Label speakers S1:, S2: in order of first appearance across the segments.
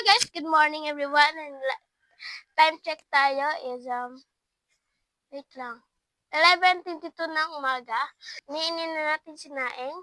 S1: guys, good morning everyone, and time check tayo is wait lang, 11:22 ng umaga. Niinin na natin si Naeng,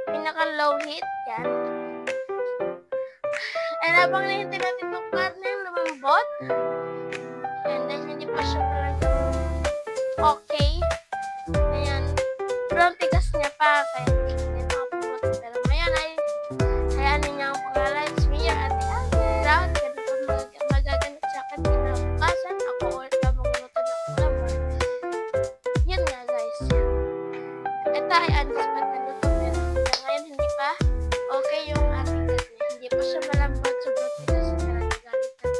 S1: pinaka low heat yan, and habang nahintay natin itong karne lumambot, and then hindi pa siya talaga okay, ayan, sobrang tigas niya pa kaya hindi makapumot, pero ngayon ay hayanin niya ang pangalan Mia at Brown, ganito magagamit sa akin kinabukasan, ako ulit na magluto ng ulam. Yun nga guys, ito ay on-the-spot na luto, pero ngayon hindi pa okay yung ating karne, hindi pa siya malambot, sobrang tigas na talaga gamit na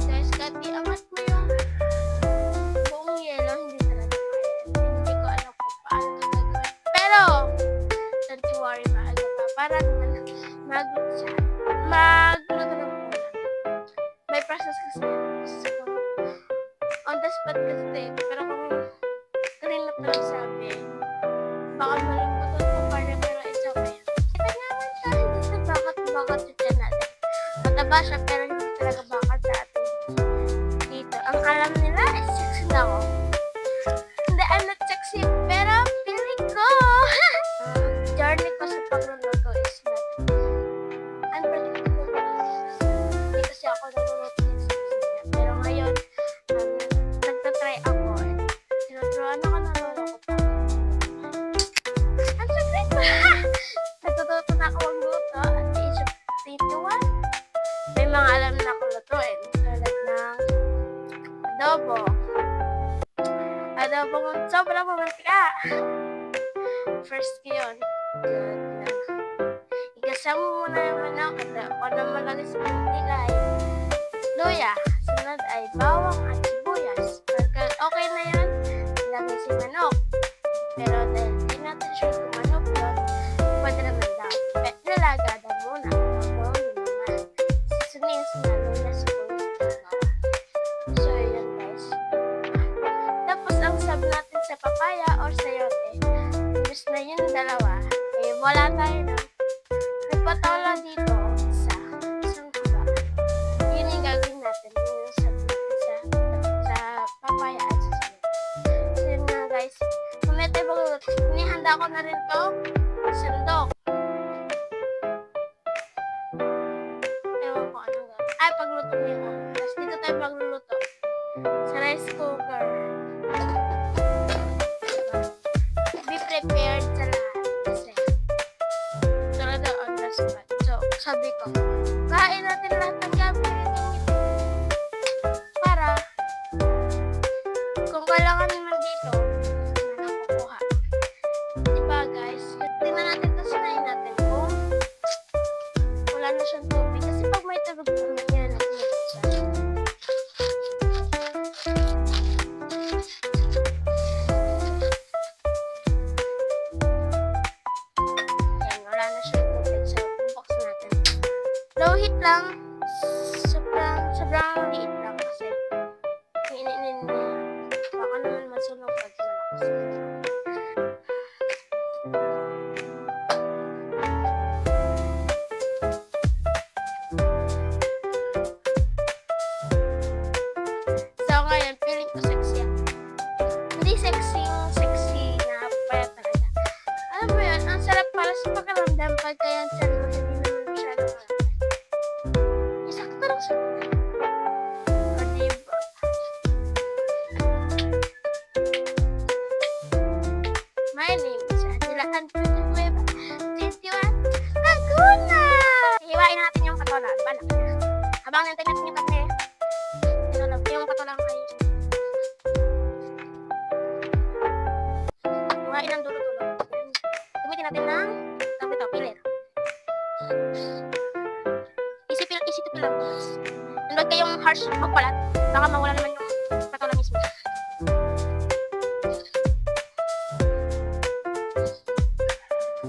S1: guys, kahit iangat mo yung buong yelo, hindi talaga kaya, hindi ko alam kung paano ito gagawin, pero don't you worry, maaga pa para naman magluto ng ulam. May process kasi on the spot kasi, pero kung kanina pa lang sabi, baka malambot ang parang, pero it's okay. Kita naman siya, hindi sa bakat yung tiyan natin. Mataba siya, pero hindi talaga bakat sa atin dito. Ang alam nila is sexy na ako. Hindi, I'm not sexy, pero feeling ko journey ko sa pagluluto is not unpredictable talaga. Hindi kasi ako nagluluto ng sexy niya. Pero ngayon, nagtatry ako and tinuturuan ako ng lolo ko pa. Ang sakit pa! Natututo na ako magluto at the age of 21. May mga alam na ako lutuin. Tulad ng adobong sobrang mamantika. First ko yun. Igasa mo muna yung manok at ako na malagay sa mantika ay luya. Sunod ay bawang at sibuyas. Pagka okay na yun, ilagay si manok. Pero dahil di natin sure kung manok yun, pwede naman daw. Nilagada muna. Ako naman. Seasoning na luya, sibuyas at bawang. So yun guys. Tapos ang sab natin sa papaya or sayote. Imbes na yun dalawa, eh wala tayo na nagpatola dito sa isang haba. Yun yung gagawin natin, yung sab natin sa papaya at sa sayote. So yun nga guys, mamaya tayo magluluto. Inihanda ko na rin to sandok. Ewan ko anong gagawin. Ay, pagluto mo yun. Tapos dito tayo magluluto sa rice cooker. Be prepared sa lahat kasi talaga on the spot. So, sabi ko, kain natin lahat ng gamit para kung kailangan naman dito, na nakukuha. Diba guys? Tingnan natin ito, sinayin natin kung wala na siyang tubig. Kasi pag may tubig naman yan, nagluto siya. Low heat lang, sobrang liit lang kasi iniinin niya. Baka naman masunog pag malakas. So ngayon, feeling ko sexy ako. Hindi sexy na payat talaga. Alam mo yun, ang sarap para sa pakiramdam pagka yan sa hindi naman masyadong malaki. My name is Angela Antutueva, 21, Laguna! Hiwain natin yung patola. Balak na. Habang nantay natin yung karne, yung patola ang kayo. Hiwain ng dulo-dulo. Gamitin natin ng pilir. Easy to peel lang. And huwag kayong harsh magpalat. Baka mawala naman yung patola mismo.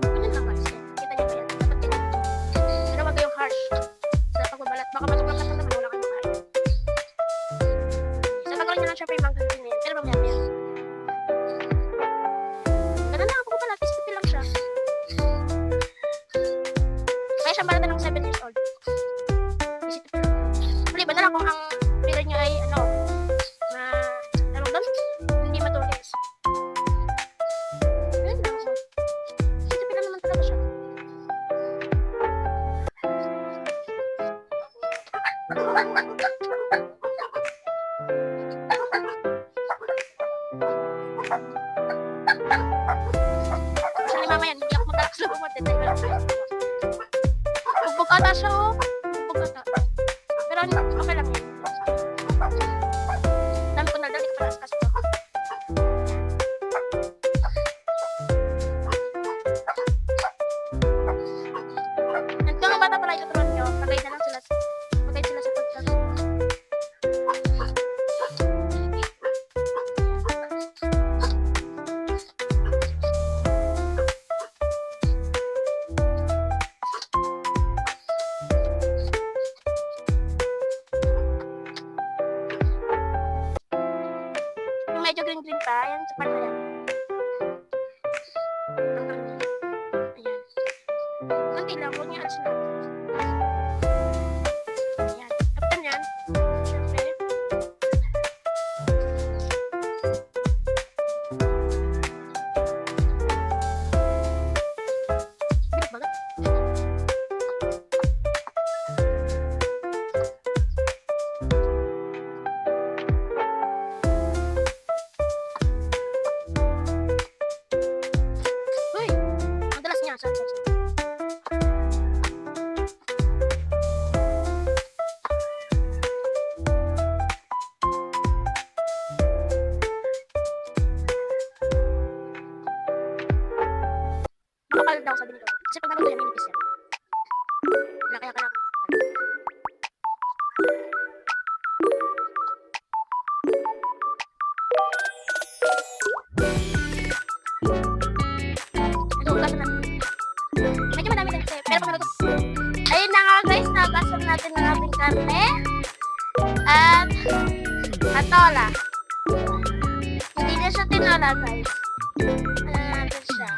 S1: Ganyan lang guys. Kita niyo ba yan? Dapat ganyan. Pero huwag kayong harsh sa pagbabalat. Baka matuglang naman wala kayong makain. Sa pagkaroon nyo lang syempre yung mga ganyan. Pero mamaya yan. Ganun lang ang pagbabalat. Easy to peel lang siya. Kaya siyang balatan ng 7 years old. Isip ko. Maliban na lang kung ang period nyo ay tawag doon? Hindi matulis. Ayun lang. So, isipin lang naman talaga siya. Actually, mama yan, hindi ako magkalakas na pumunta. Bugbog ata siya, oh. Bugbog ata. Pero okay lang yun. Dami ko nadali ka pala sa kasto. At mga bata pala ituturuan nyo, mag-guide na lang sila. Mag-guide sila sa podcast. Yung medyo green-green pa, yan sa part na yan. Ayan. Kunti lang, huwag niya ads lang. Ayan. After nyan, syempre, bigat ba? Uy! Ang dalas niya. Sorry. Makapal daw sabi nito. Kasi pag naluto yan, minipis yan. Wala kaya makapal. Nagugasan natin. Medyo madami din kasi. Pero pag naluto. Ayun na nga guys, nagasan natin ng ating karne. At katola. Hindi na siya tinola guys. Ano natin siya?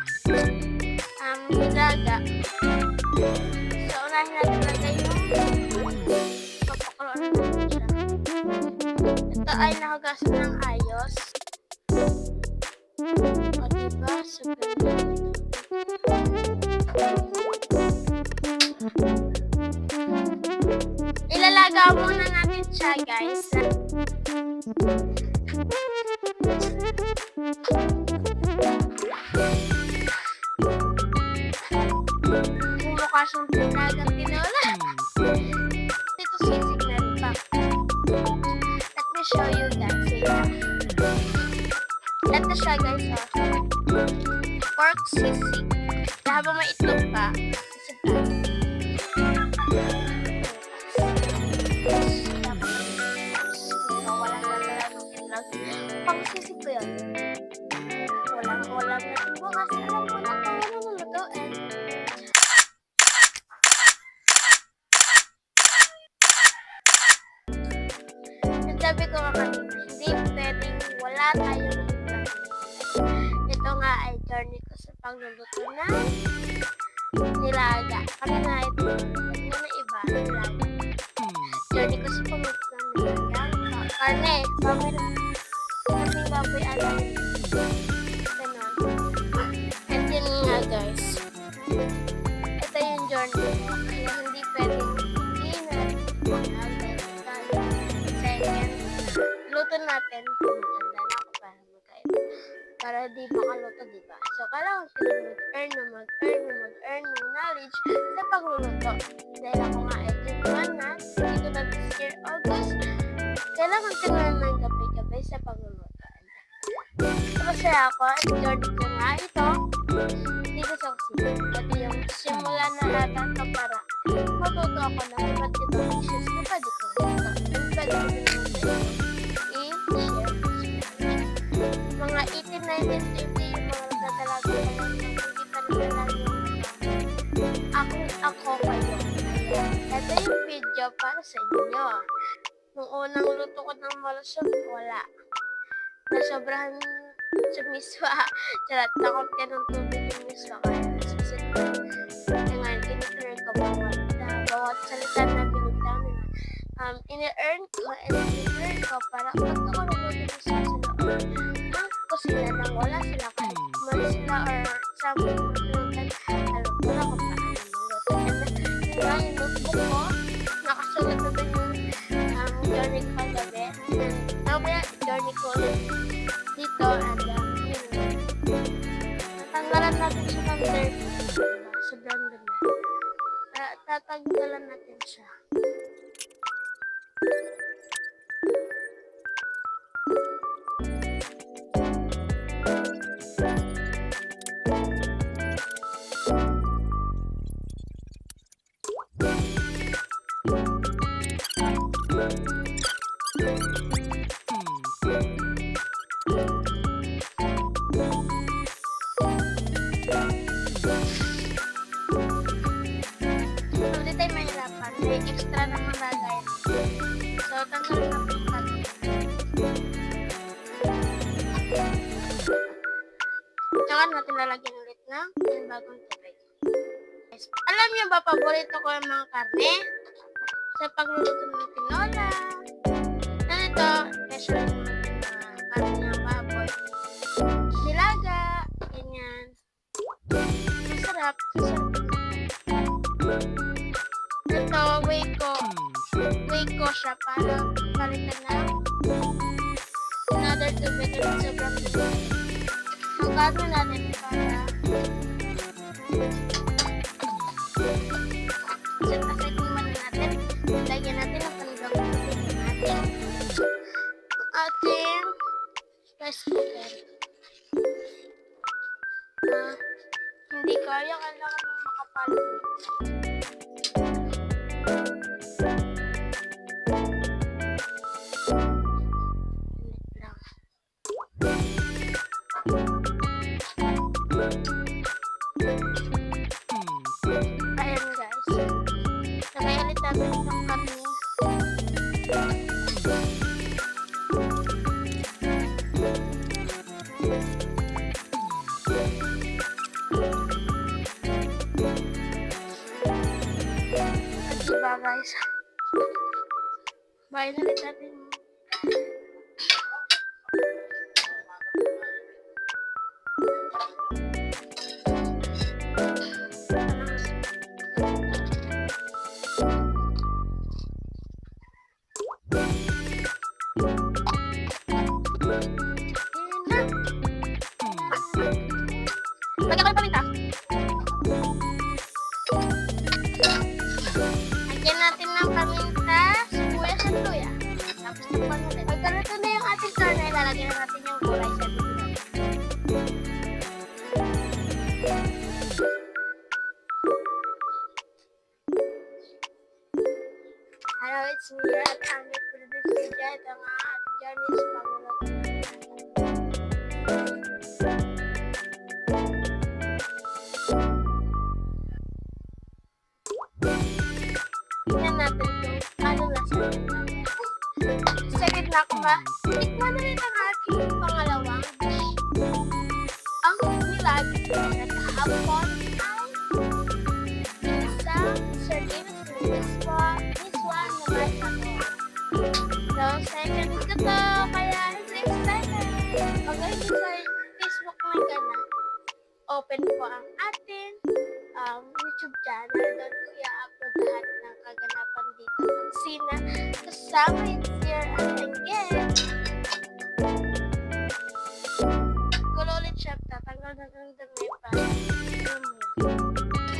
S1: Nilaga. So, unahin natin lagay yung papakuloan natin siya. Ito ay nahugasan ng ayos. O diba? Super good. Ilalaga muna natin siya guys. Mukha siyang tinagang tinola. Dito sisig na rin pa. Let me show you guys. Ito siya guys. Pork sisig. Habang may itlog pa. Pang sisig ko yun. Walang ito kasi alam mo na kung ano lulutuin. Sabi ko nga kanina, hindi pwedeng wala tayong ulam. Ito nga ay journey ko sa pagluluto ng nilaga. Kanina ito, kanina na iba, nilaga. Journey ko sa pagluluto ng nilaga. Karne, kaming baboy alam. Ganon. And yun nga guys. Ito yung journey ko. Kaya hindi pwedeng hindi natin luto natin. Maganda na ako para magkain. Para di makaluto, diba? So, kailangan ko mag-earn ng knowledge sa pagluluto. Dahil ako nga ay tutuan na dito na this year, August. Kailangan ko na ng gabi-gabi sa pagluluto. Kasi ako, journey ko nga ito dito sa kusina. At yung simula na ata ito para matuto ako ng iba't ibang dishes na pwede ko luto. And pwede ko din mga 18, 19, 20 yung mga nagdadalaga ko lang hindi pa nagdalaga ako kayo. Ito yung video para sa inyo. Nung unang luto ko ng malusog, wala. Nasobrahan sa miswa. Sarat na konti ng tubig yung miswa. Kaya nasisit ko. Kaya ngayon, kinitry ko bawat ini-earn ko and ini-earn ko para pag ako nagluto sa loob ng kusina nang wala sila kahit kumain sila or something maglutan, alam ko na kung paano magluto. And yun nga yung notebook ko, nakasulat na din yung journey ko kagabi. And mamaya journey ko ulit dito and yun. Tatanggalan natin siya ng dirt. Sobrang dumi. Tatanggalan natin siya. Hindi tayo mahirapan. May extra na mga bagay. So, tanggalin natin yung pati. Tsaka natin lalagyan ulit ng bagong tubig. Alam niyo ba, paborito ko yung mga karne sa pagluluto ng tinola. Ito, special yung karne ng baboy. Nilaga, ganyan. Masarap. Ito, way ko siya para palitan ng another tubig at sobrang tubig. Ang gagawin natin para set-aside naman natin, lagyan natin ang panigang tubig ng ating rice cooker. Hindi kaya, kailangan ng makapal. Ayan guys. Lagay ulit natin ng karne. At diba guys? Bayan ulit natin. Lagyan ko yung paminta. Lagyan natin ng paminta, sibuyas at luya. Tapos takpan natin. Pagkaluto na yung ating karne, lalagyan na natin yung gulay sa dito. Hello, it's me at Amit Producer Jet. Ang ating journey sa pagluluto. Tingnan natin kung ano lasa natin. Sa gitna ko ba, tikman na rin ang aking pangalawang dish. Ang nilagay na kahapon ay isang sardinas na this one naman ako. So, second ko to, kaya next time pag hindi sa Facebook may gana, open po ang ating YouTube channel. Doon ko i-upload lahat ng kaganapan dito sa kusina kasama yung Sir Atenggen. Gulo ulit siya, tatanggal na ng dami pa.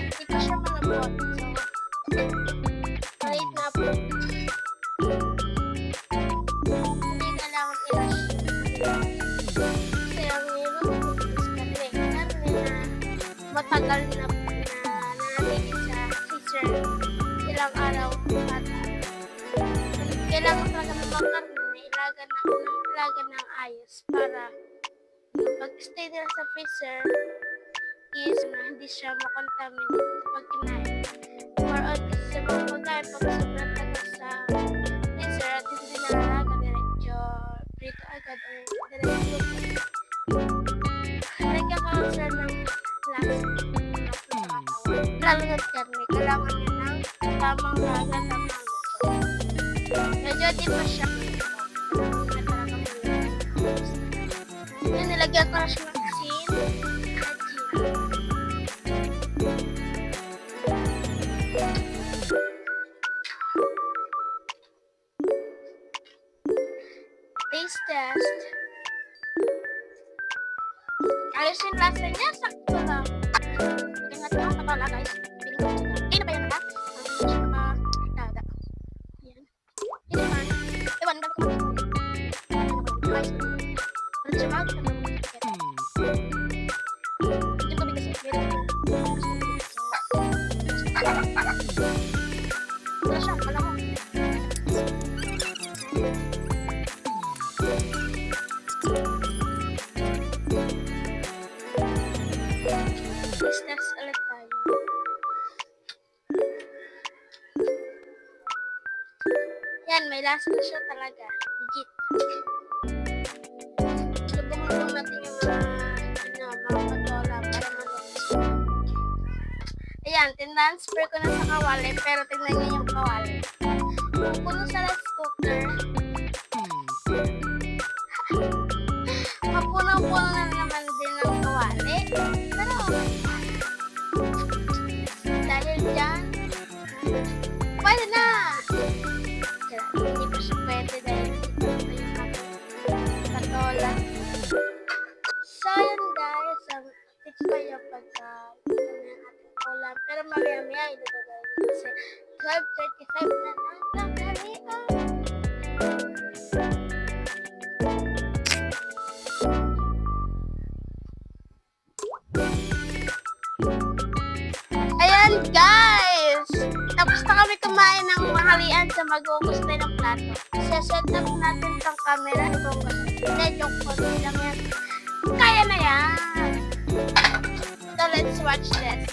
S1: Hindi pa siya malabot. So, late na po. Hindi kailangan i-rush. Kasi ang niluluto is karne na matagal na nanatili sa freezer ilang araw at kailangan talaga ng mga karne na ilagan ng ayos para pag-stay nila sa freezer is hindi siya makontaminate pag kinain. More on kasi sa mga pagkain pag sobrang tagal sa freezer at hindi nalalaga diretso prito agad o diretso nagkakaroon ng lasa. Lalo na karne, kailangan niya ng tamang laga, tamang luto. Pwede pa siya. Yan, nilagyan ko na siya ng asin. Taste test. Ayos yung lasa niya, sakto lang. Tingnan natin ang katala, guys. Piling ko ito. Hindi na ba yan, diba? Hindi siya nakatada. Yan. Hindi naman. Ewan, dami ko guys. Ano siya mag? Hindi ko bigas. Wala siya, wala ko. Business ulit tayo. Yan, may lasa na siya talaga. Legit. Lubong-lubong natin yung mga patola para malubos. Ayan, tinransfer ko na sa kawali, pero tingnan niyo yung kawali. Kung puno sa rice cooker, mapunong-puno na naman din ng kawali. Pero, dahil dyan, pwede na! Hindi pa siya pwede dahil ito yung patola. So, yun guys, tips pa yung pagka-ating ulam. Pero mamaya-maya, ito ko gawin kasi 12:35 na ng tanghalian. Ayan guys! Tapos na kami kumain ng mahalian sa mag-uubos tayo ng plato. Set up natin itong camera. Hindi, joke ko. Hindi lang yan. Kaya na yan! So let's watch this.